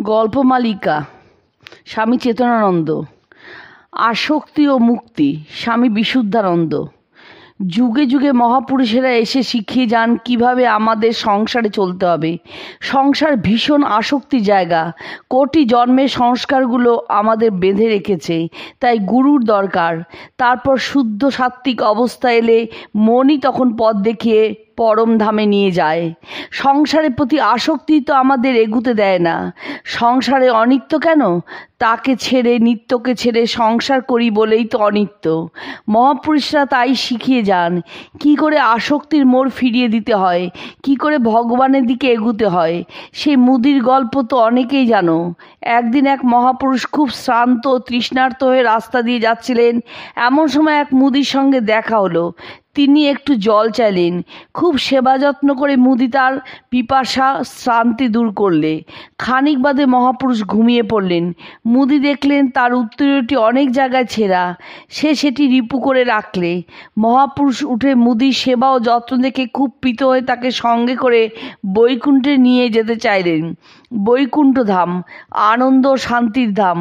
গল্পমালিকা স্বামী চেতনানন্দ। আসক্তি ও মুক্তি স্বামী বিশুদ্ধানন্দ। যুগে যুগে মহাপুরুষেরা এসে শিখিয়ে যান কিভাবে আমাদের সংসারে চলতে হবে। সংসার ভীষণ আসক্তির জায়গা। কোটি জন্মের সংস্কারগুলো আমাদের বেঁধে রেখেছে, তাই গুরুর দরকার। তারপর শুদ্ধ সাত্ত্বিক অবস্থা এলে মনই তখন পথ দেখিয়ে পরম ধামে নিয়ে যায়। সংসারের প্রতি আসক্তি তো আমাদের এগুতে দেয় না। সংসারে অনিত্য কেন? তাকে ছেড়ে, নিত্যকে ছেড়ে সংসার করি বলেই তো অনিত্য। মহাপুরুষরা তাই শিখিয়ে যান কি করে আসক্তির মোড় ফিরিয়ে দিতে হয়, কি করে ভগবানের দিকে এগুতে হয়। সেই মুদির গল্প তো অনেকেই জানো। একদিন এক মহাপুরুষ খুব শ্রান্ত ও তৃষ্ণার্ত হয়ে রাস্তা দিয়ে যাচ্ছিলেন। এমন সময় এক মুদির সঙ্গে দেখা হলো। তিনি একটু জল চাইলেন। খুব সেবা যত্ন করে মুদি তার পিপাসা শ্রান্তি দূর করলে। খানিক বাদে মহাপুরুষ ঘুমিয়ে পড়লেন। মুদি দেখলেন তার উত্তরীয়টি অনেক জায়গায় ছেঁড়া। সেটি রিপু করে রাখলে। মহাপুরুষ উঠে মুদির সেবা ও যত্ন দেখে খুব প্রীত হয়ে তাকে সঙ্গে করে বৈকুণ্ঠে নিয়ে যেতে চাইলেন। বৈকুণ্ঠ ধাম আনন্দ ও শান্তির ধাম।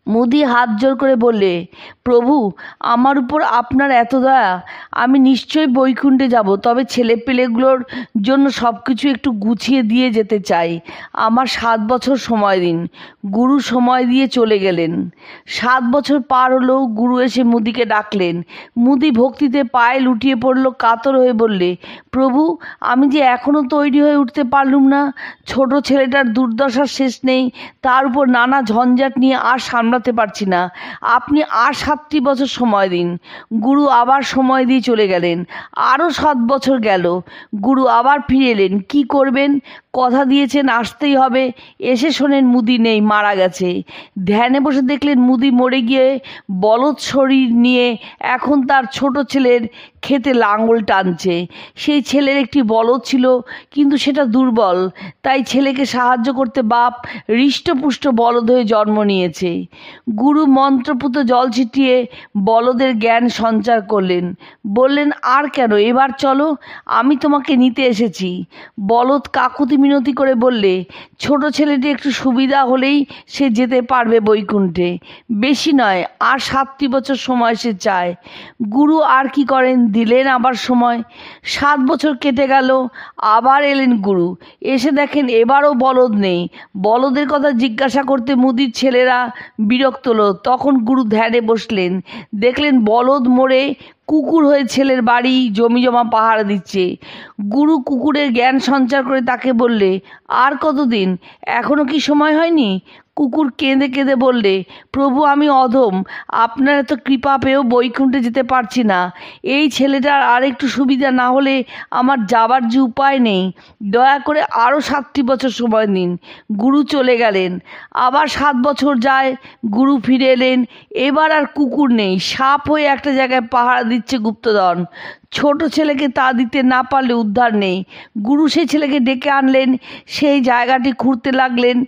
মুদি হাত জোর করে বললে, প্রভু, আমার উপর আপনার এত দয়া, আমি নিশ্চয়ই বৈকুণ্ঠে যাব, তবে ছেলেপেলেগুলোর জন্য সব কিছু একটু গুছিয়ে দিয়ে যেতে চাই। আমার 7 বছর সময় দিন। গুরু সময় দিয়ে চলে গেলেন। 7 বছর পার হলো। গুরু এসে মুদিকে ডাকলেন। মুদি ভক্তিতে পায়ে লুটিয়ে পড়ল, কাতর হয়ে বললে, প্রভু, আমি যে এখনও তৈরি হয়ে উঠতে পারলুম না। ছোট ছেলেটার দুর্দশার শেষ নেই, তার উপর নানা ঝঞ্ঝাট নিয়ে আর সামলাতে পারছি না। আপনি আর 7টি বছর সময় দিন। গুরু আবার সময় দিয়ে চলে গেলেন। আরও 7 বছর গেল। গুরু আবার ফিরে এলেন। কি করবেন? কথা দিয়েছেন আসতেই হবে। এসে শোনেন মুদি নেই, মারা গেছে। ধ্যানে বসে দেখলেন মুদি মরে গিয়ে বলদ শরীর নিয়ে এখন তার ছোট ছেলের খেতে লাঙল টানছে। সেই ছেলের একটি বলদ ছিল, কিন্তু সেটা দুর্বল, তাই ছেলেকে সাহায্য করতে বাপ হৃষ্টপুষ্ট বলদ হয়ে জন্ম নিয়েছে। গুরু মন্ত্রপুত জল ছিটিয়ে বলদের জ্ঞান সঞ্চার করলেন। বললেন, আর কেন, এবার চলো, আমি তোমাকে নিতে এসেছি। বলদ কাকুতি মিনতি করে বললে, ছোট ছেলেটি একটু সুবিধা হলেই সে যেতে পারবে বৈকুণ্ঠে। বেশি নয়, আর 7টি বছর সময় সে চায়। গুরু আর কি করেন, দিলেন আবার সময়। 7 বছর কেটে গেল। আবার এলেন গুরু। এসে দেখেন এবারও বলদ নেই। বলদের কথা জিজ্ঞাসা করতে মুদির ছেলেরা বিরক্ত হলো। তখন গুরু ধ্যানে বসলেন। দেখলেন বলদ মরে কুকুর হয়ে ছেলের বাড়ি জমি জমা পাহারা দিচ্ছে। গুরু কুকুরের জ্ঞান সঞ্চার করে তাকে বললে, আর কতদিন, এখনো কি সময় হয়নি? কুকুর কেঁদে কেঁদে বললে, প্রভু, আমি অধম, আপনার এত কৃপা পেয়েও বৈকুণ্ঠে যেতে পারছি না। এই ছেলেটার আর একটু সুবিধা না হলে আমার যাবার যে উপায় নেই। দয়া করে আরও 7টি বছর সময় দিন। গুরু চলে গেলেন। আবার 7 বছর যায়। গুরু ফিরে এলেন। এবার আর কুকুর নেই, সাপ হয়ে একটা জায়গায় পাহারা দিচ্ছে গুপ্তধন। ছোট ছেলেকে তা দিতে না পারলে উদ্ধার নেই। গুরু সেই ছেলেকে ডেকে আনলেন। সেই জায়গাটি খুঁড়তে লাগলেন।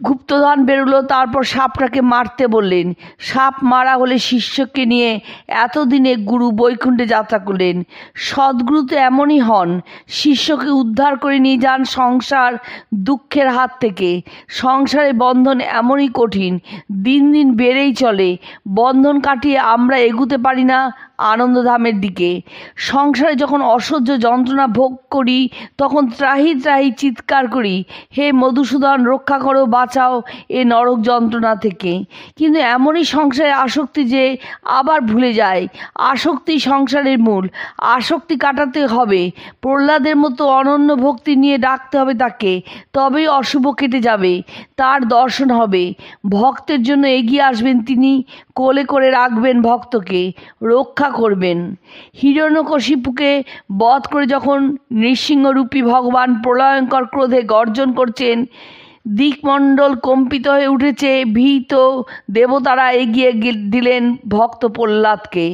গুপ্তধন বেরোলো। তারপর সাপটাকে মারতে বললেন। সাপ মারা হলে শিষ্যকে নিয়ে এতদিনে গুরু বৈকুণ্ঠে যাত্রা করলেন। সদ্গুরু তো এমনই হন, শিষ্যকে উদ্ধার করে নিয়ে যান সংসার দুঃখের হাত থেকে। সংসারের বন্ধন এমনই কঠিন, দিন দিন বেড়েই চলে। বন্ধন কাটিয়ে আমরা এগুতে পারি না আনন্দধামের দিকে। সংসারে যখন অসহ্য যন্ত্রণা ভোগ করি, তখন ত্রাহি ত্রাহি চিৎকার করি, হে মধুসূদন, রক্ষা করো, বাঁচাও এ নরক যন্ত্রণা থেকে। কিন্তু এমনই সংসারে আসক্তি যে আবার ভুলে যায় আসক্তি সংসারের মূল। আসক্তি কাটাতে হবে। প্রহ্লাদের মতো অনন্য ভক্তি নিয়ে ডাকতে হবে তাকে, তবেই অশুভ কেটে যাবে, তার দর্শন হবে। ভক্তের জন্য এগিয়ে আসবেন তিনি, কোলে করে রাখবেন ভক্তকে, রক্ষা করবেন। হিরণ্যকশিপুকে বধ করে যখন নৃসিংহরূপী ভগবান প্রলয়ঙ্কর ক্রোধে গর্জন করছেন, দিকমণ্ডল কম্পিত হয়ে উঠেছে, ভীত দেবতারা এগিয়ে দিলেন ভক্ত প্রহ্লাদকে।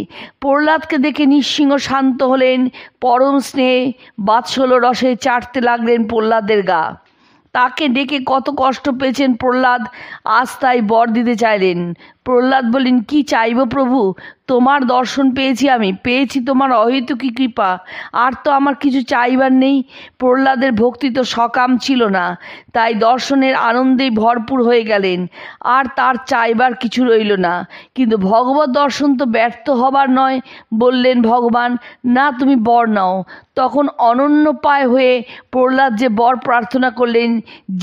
প্রহ্লাদকে দেখে নৃসিংহ শান্ত হলেন। পরম স্নেহে বাৎসল্য রসে চাটতে লাগলেন প্রহ্লাদের গা। তাকে ডেকে কত কষ্ট পেয়েছেন প্রহ্লাদ, আজ তাই বর দিতে চাইলেন। প্রহ্লাদ বললেন, কি চাইব প্রভু? তোমার দর্শন পেয়েছি, আমি পেয়েছি তোমার অহেতুকী কৃপা, আর তো আমার কিছু চাইবার নেই। প্রহ্লাদের ভক্তি তো সকাম ছিল না, তাই দর্শনের আনন্দেই ভরপুর হয়ে গেলেন, আর তার চাইবার কিছু রইল না। কিন্তু ভগবত দর্শন তো ব্যর্থ হবার নয়। বললেন ভগবান, না তুমি বর নাও। তখন অনন্যপায় হয়ে প্রহ্লাদ যে বর প্রার্থনা করলেন,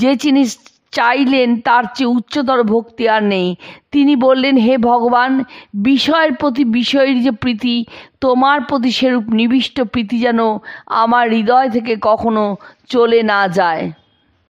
যে জিনিস চাইলেন তার চেয়ে উচ্চতর ভক্তি আর নেই। তিনি বললেন, হে ভগবান, বিষয়ের প্রতি বিষয়ের যে প্রীতি, তোমার প্রতি সেরূপ নিবিষ্ট প্রীতি যেন আমার হৃদয় থেকে কখনো চলে না যায়।